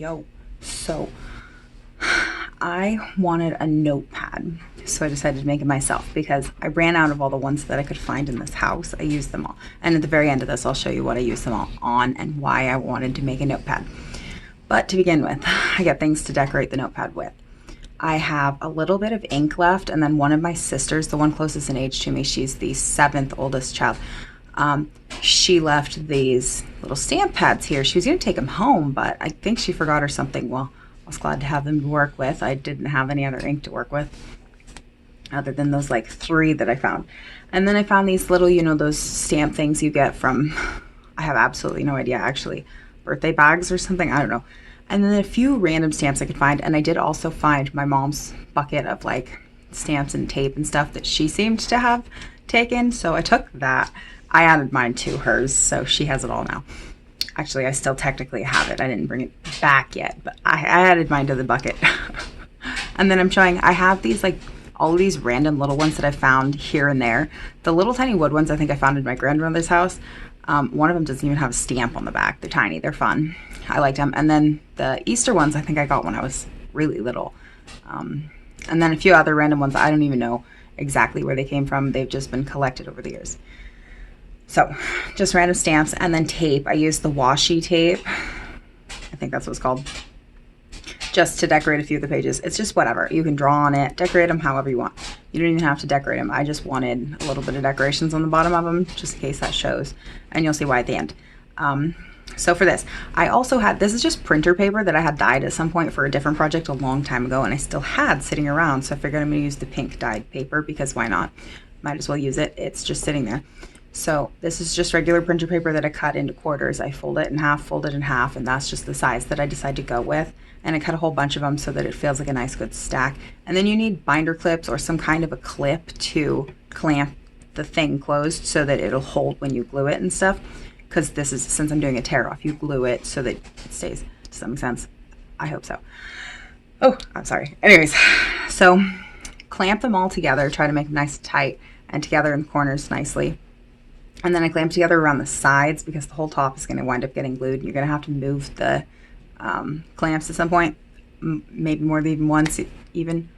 Yo. So I wanted a notepad. So I decided to make it myself because I ran out of all the ones that I could find in this house. I used them all. And at the very end of this, I'll show you what I used them all on and why I wanted to make a notepad. But to begin with, I got things to decorate the notepad with. I have a little bit of ink left, and then one of my sisters, the one closest in age to me, she's the seventh oldest child. She left these little stamp pads here. She was going to take them home, but I think she forgot or something. Well, I was glad to have them to work with. I didn't have any other ink to work with other than those like 3 that I found. And then I found these little, those stamp things you get from, I have absolutely no idea, actually, birthday bags or something. I don't know. And then a few random stamps I could find. And I did also find my mom's bucket of like stamps and tape and stuff that she seemed to have taken. So I took that. I added mine to hers, so she has it all now. Actually, I still technically have it. I didn't bring it back yet, but I added mine to the bucket. And then I'm showing, I have these like, all of these random little ones that I found here and there. The little tiny wood ones I think I found in my grandmother's house. One of them doesn't even have a stamp on the back. They're tiny, they're fun. I liked them. And then the Easter ones I think I got when I was really little. And then a few other random ones I don't even know exactly where they came from. They've just been collected over the years. So just random stamps and then tape. I used the washi tape. I think that's what it's called. Just to decorate a few of the pages. It's just whatever. You can draw on it, decorate them however you want. You don't even have to decorate them. I just wanted a little bit of decorations on the bottom of them, just in case that shows. And you'll see why at the end. So for this, I also had, this is just printer paper that I had dyed at some point for a different project a long time ago, and I still had sitting around. So I figured I'm going to use the pink dyed paper because why not? Might as well use it. It's just sitting there. So this is just regular printer paper that I cut into quarters. I fold it in half, and that's just the size that I decide to go with. And I cut a whole bunch of them so that it feels like a nice good stack. And then you need binder clips or some kind of a clip to clamp the thing closed so that it'll hold when you glue it and stuff. Because this is, since I'm doing a tear off, you glue it so that it stays. Does that make sense? I hope so. Oh, I'm sorry. Anyways, so clamp them all together, try to make them nice and tight and together in the corners nicely. And then I clamp together around the sides because the whole top is going to wind up getting glued. You're going to have to move the clamps at some point, maybe more than even once even.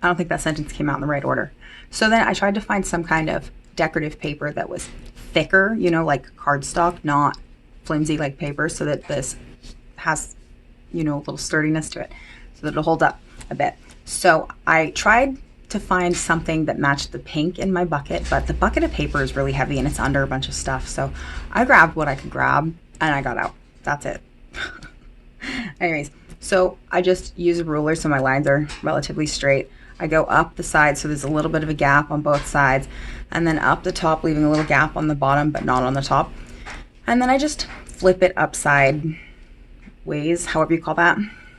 I don't think that sentence came out in the right order. So then I tried to find some kind of decorative paper that was thicker, like cardstock, not flimsy like paper, so that this has, a little sturdiness to it, so that it'll hold up a bit. So I tried to find something that matched the pink in my bucket, but the bucket of paper is really heavy and it's under a bunch of stuff. So I grabbed what I could grab and I got out. That's it. Anyways, so I just use a ruler so my lines are relatively straight. I go up the side so there's a little bit of a gap on both sides, and then up the top, leaving a little gap on the bottom but not on the top. And then I just flip it upside ways, however you call that,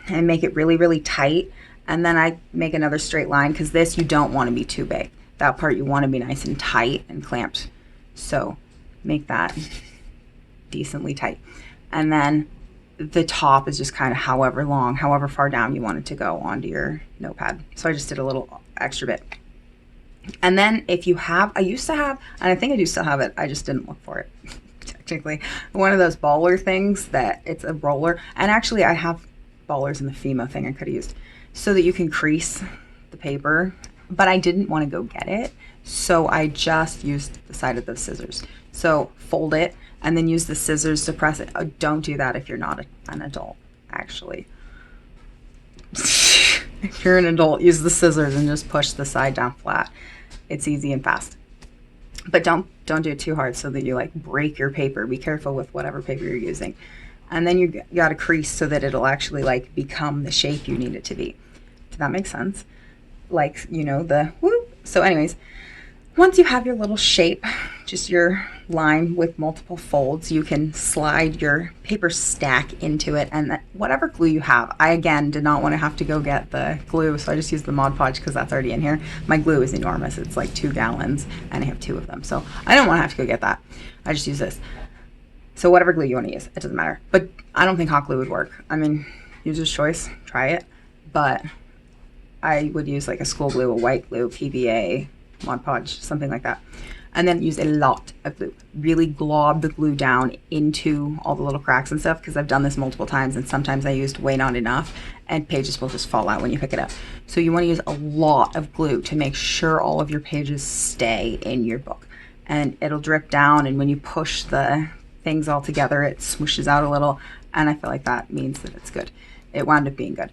and make it really, really tight. And then I make another straight line because this you don't want to be too big. That part you want to be nice and tight and clamped. So make that decently tight. And then the top is just kind of however long, however far down you want it to go onto your notepad. So I just did a little extra bit. And then if you have, I used to have, and I think I do still have it, I just didn't look for it. Technically, one of those baller things that it's a roller. And actually I have ballers in the FEMA thing I could have used so that you can crease the paper, but I didn't want to go get it. So I just used the side of the scissors. So fold it and then use the scissors to press it. Oh, don't do that if you're not an adult, actually. If you're an adult, use the scissors and just push the side down flat. It's easy and fast. But don't do it too hard so that you like break your paper. Be careful with whatever paper you're using. And then you got to crease so that it'll actually like become the shape you need it to be. Does that make sense? Like, the whoop. So anyways, once you have your little shape, just your line with multiple folds, you can slide your paper stack into it, and whatever glue you have. I again did not want to have to go get the glue, so I just used the Mod Podge because that's already in here. My glue is enormous. It's like 2 gallons and I have 2 of them, so I don't want to have to go get that. I just use this. So whatever glue you want to use, it doesn't matter. But I don't think hot glue would work. I mean, user's choice, try it. But I would use like a school glue, a white glue, PVA, Mod Podge, something like that. and then use a lot of glue. Really glob the glue down into all the little cracks and stuff, because I've done this multiple times and sometimes I used way not enough and pages will just fall out when you pick it up. So you want to use a lot of glue to make sure all of your pages stay in your book, and it'll drip down, and when you push the things all together it smooshes out a little, and I feel like that means that it's good. It wound up being good.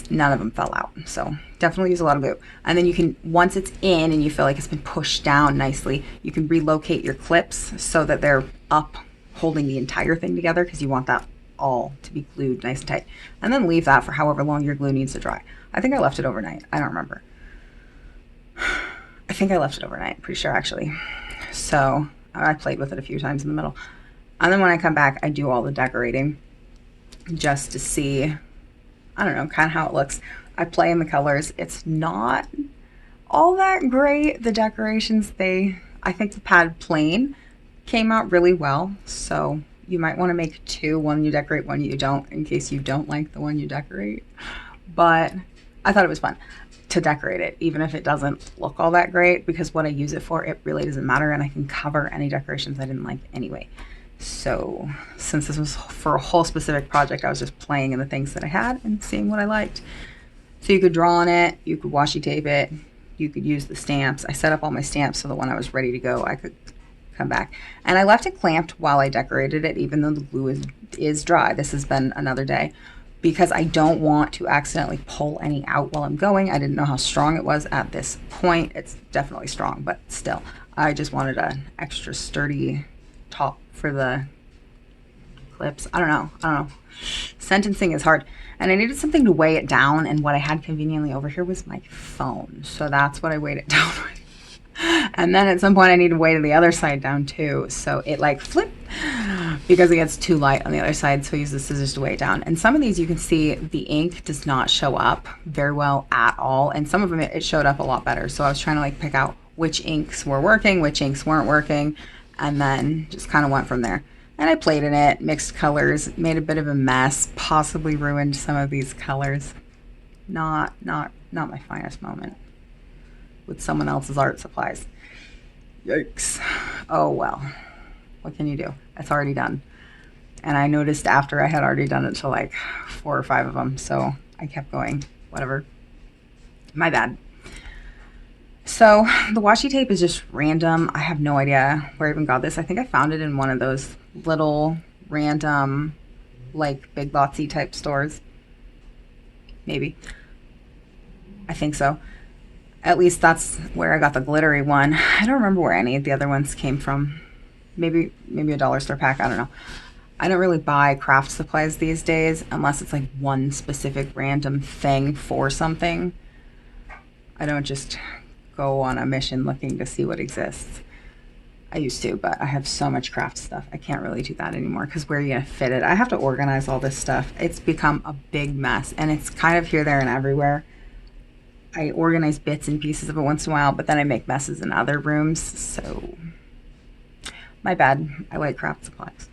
None of them fell out, so definitely use a lot of glue. And then you can, once it's in and you feel like it's been pushed down nicely, you can relocate your clips so that they're up holding the entire thing together, because you want that all to be glued nice and tight. And then leave that for however long your glue needs to dry. I think I left it overnight. I don't remember. I think I left it overnight, pretty sure actually. So I played with it a few times in the middle. And then when I come back, I do all the decorating just to see, I don't know, kind of how it looks. I play in the colors. It's not all that great, the decorations. I think the pad plain came out really well. So you might want to make two, one you decorate, one you don't, in case you don't like the one you decorate. But I thought it was fun to decorate it, even if it doesn't look all that great, because what I use it for, it really doesn't matter, and I can cover any decorations I didn't like anyway. So since this was for a whole specific project, I was just playing in the things that I had and seeing what I liked. So you could draw on it, you could washi tape it, you could use the stamps. I set up all my stamps so that when I was ready to go, I could come back. And I left it clamped while I decorated it, even though the glue is dry. This has been another day, because I don't want to accidentally pull any out while I'm going. I didn't know how strong it was at this point. It's definitely strong, but still, I just wanted an extra sturdy top for the clips. I don't know. Sentencing is hard. And I needed something to weigh it down, and what I had conveniently over here was my phone. So that's what I weighed it down with. And then at some point I need to weigh the other side down too. So it like flipped because it gets too light on the other side. So I use the scissors to weigh it down. And some of these you can see the ink does not show up very well at all. And some of them it showed up a lot better. So I was trying to like pick out which inks were working, which inks weren't working, and then just kind of went from there. And I played in it, mixed colors, made a bit of a mess, possibly ruined some of these colors. Not my finest moment with someone else's art supplies. Yikes. Oh well, what can you do? It's already done. And I noticed after I had already done it to like 4 or 5 of them, so I kept going, whatever. My bad. So the washi tape is just random. I have no idea where I even got this. I think I found it in one of those little random like Big Lotsy type stores. Maybe. I think so. At least that's where I got the glittery one. I don't remember where any of the other ones came from. Maybe a dollar store pack. I don't know. I don't really buy craft supplies these days unless it's like one specific random thing for something. I don't just go on a mission looking to see what exists. I used to, but I have so much craft stuff. I can't really do that anymore, because where are you going to fit it? I have to organize all this stuff. It's become a big mess, and it's kind of here, there, and everywhere. I organize bits and pieces of it once in a while, but then I make messes in other rooms, so my bad. I like craft supplies.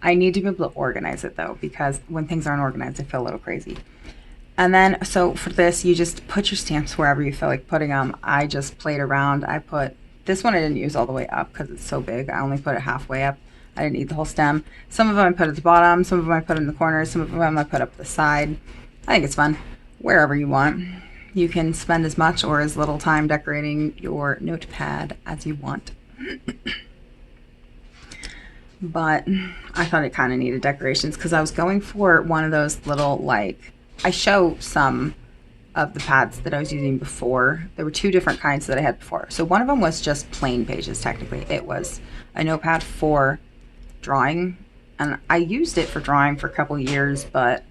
I need to be able to organize it though, because when things aren't organized, I feel a little crazy. And then, so for this, you just put your stamps wherever you feel like putting them. I just played around. I put, this one I didn't use all the way up because it's so big. I only put it halfway up. I didn't need the whole stem. Some of them I put at the bottom, some of them I put in the corners, some of them I put up the side. I think it's fun. Wherever you want. You can spend as much or as little time decorating your notepad as you want. But I thought it kind of needed decorations because I was going for one of those little, like, I show some of the pads that I was using before. There were 2 different kinds that I had before. So one of them was just plain pages, technically. It was a notepad for drawing, and I used it for drawing for a couple of years, but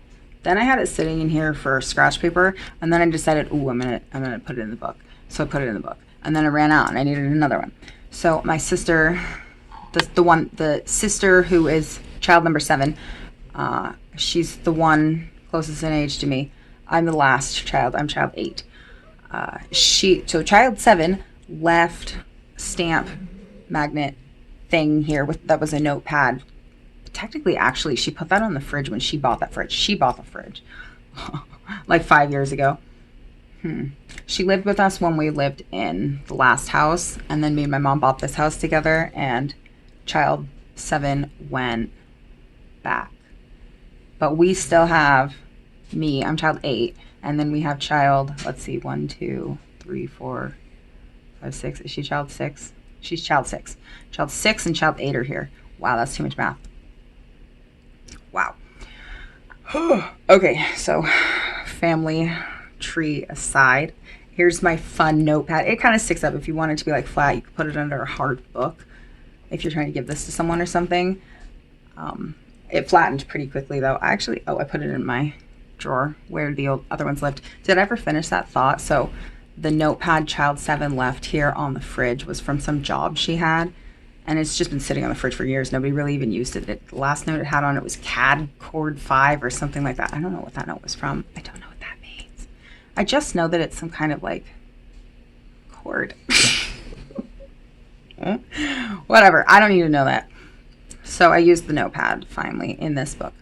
then I had it sitting in here for scratch paper, and then I decided, ooh, I'm gonna put it in the book. So I put it in the book, and then it ran out, and I needed another one. So my sister, the sister who is child number 7, she's the one closest in age to me. I'm the last child. I'm child 8. So child 7 left stamp magnet thing here that was a notepad. Technically, actually, she put that on the fridge when she bought that fridge. She bought the fridge like 5 years ago. She lived with us when we lived in the last house, and then me and my mom bought this house together, and child 7 went back. But we still have me, I'm child 8, and then we have child, let's see, 1, 2, 3, 4, 5, 6. Is she child 6? She's child 6. Child 6 and child 8 are here. Wow, that's too much math. Wow. Okay, so family tree aside, here's my fun notepad. It kind of sticks up. If you want it to be like flat, you could put it under a hard book if you're trying to give this to someone or something. It flattened pretty quickly though. I put it in my drawer where the other ones lived. Did I ever finish that thought? So the notepad child 7 left here on the fridge was from some job she had, and it's just been sitting on the fridge for years. Nobody really even used it. The last note it had on it was CAD Cord 5 or something like that. I don't know what that note was from. I don't know what that means. I just know that it's some kind of like cord. Whatever. I don't need to know that. So I used the notepad finally in this book.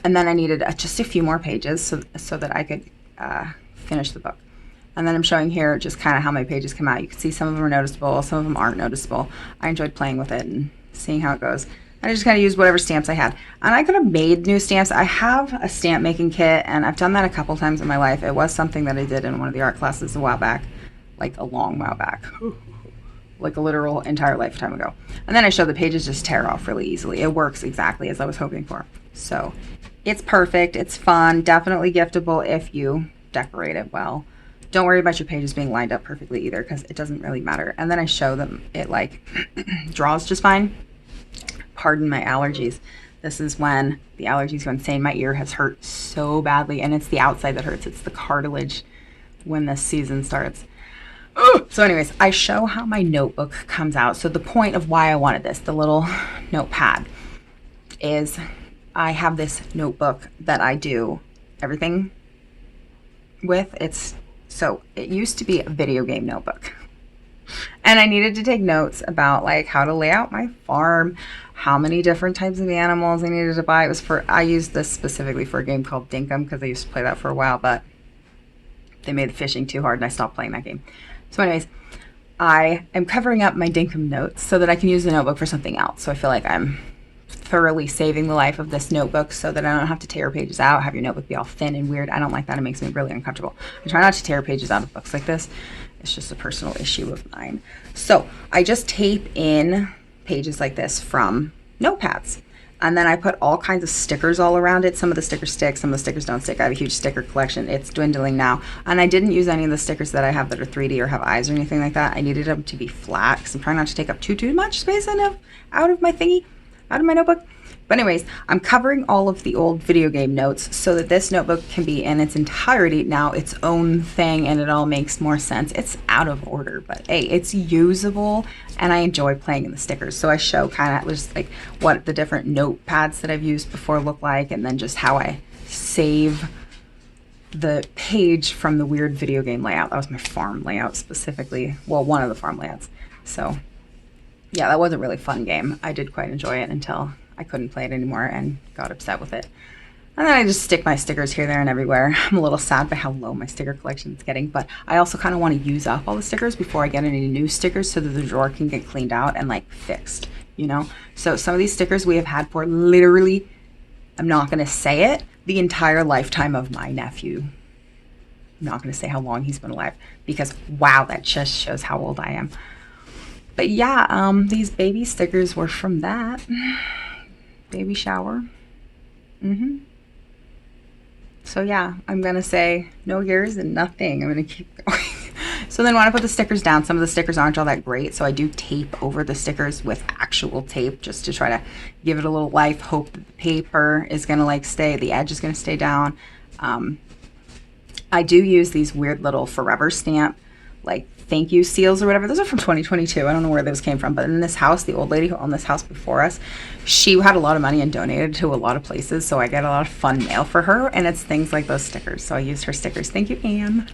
And then I needed just a few more pages so that I could finish the book. And then I'm showing here just kind of how my pages come out. You can see some of them are noticeable, some of them aren't noticeable. I enjoyed playing with it and seeing how it goes. I just kind of used whatever stamps I had. And I could have made new stamps. I have a stamp making kit, and I've done that a couple times in my life. It was something that I did in one of the art classes a while back, like a long while back. Like a literal entire lifetime ago. And then I show the pages just tear off really easily. It works exactly as I was hoping for. So it's perfect. It's fun. Definitely giftable if you decorate it well. Don't worry about your pages being lined up perfectly either, because it doesn't really matter. And then I show them it like draws just fine. Pardon my allergies. This is when the allergies go insane. My ear has hurt so badly, and it's the outside that hurts. It's the cartilage when this season starts. So anyways, I show how my notebook comes out. So the point of why I wanted this, the little notepad, is I have this notebook that I do everything with. So it used to be a video game notebook. And I needed to take notes about like how to lay out my farm, how many different types of animals I needed to buy. I used this specifically for a game called Dinkum because I used to play that for a while, but they made the fishing too hard and I stopped playing that game. So anyways, I am covering up my Dinkum notes so that I can use the notebook for something else. So I feel like I'm thoroughly saving the life of this notebook so that I don't have to tear pages out, have your notebook be all thin and weird. I don't like that. It makes me really uncomfortable. I try not to tear pages out of books like this. It's just a personal issue of mine. So I just tape in pages like this from notepads. And then I put all kinds of stickers all around it. Some of the stickers stick, some of the stickers don't stick. I have a huge sticker collection. It's dwindling now. And I didn't use any of the stickers that I have that are 3D or have eyes or anything like that. I needed them to be flat because I'm trying not to take up too much space out of my thingy, out of my notebook. But anyways, I'm covering all of the old video game notes so that this notebook can be in its entirety now its own thing, and it all makes more sense. It's out of order, but hey, it's usable and I enjoy playing in the stickers. So I show kind of just like what the different notepads that I've used before look like, and then just how I save the page from the weird video game layout. That was my farm layout specifically. Well, one of the farm layouts. So yeah, that was a really fun game. I did quite enjoy it until I couldn't play it anymore and got upset with it. And then I just stick my stickers here, there, and everywhere. I'm a little sad by how low my sticker collection is getting, but I also kind of want to use up all the stickers before I get any new stickers so that the drawer can get cleaned out and like fixed, you know? So some of these stickers we have had for literally, I'm not going to say it, the entire lifetime of my nephew. I'm not going to say how long he's been alive because wow, that just shows how old I am. But yeah, these baby stickers were from that. Baby shower. So yeah, I'm gonna say no years and nothing. I'm gonna keep going. So then when I put the stickers down, some of the stickers aren't all that great, so I do tape over the stickers with actual tape just to try to give it a little life. Hope that the paper is gonna like stay, the edge is gonna stay down. I do use these weird little forever stamp like thank you seals or whatever. Those are from 2022. I don't know where those came from, but in this house, the old lady who owned this house before us, she had a lot of money and donated to a lot of places, so I get a lot of fun mail for her, and it's things like those stickers. So I used her stickers. Thank you, Anne.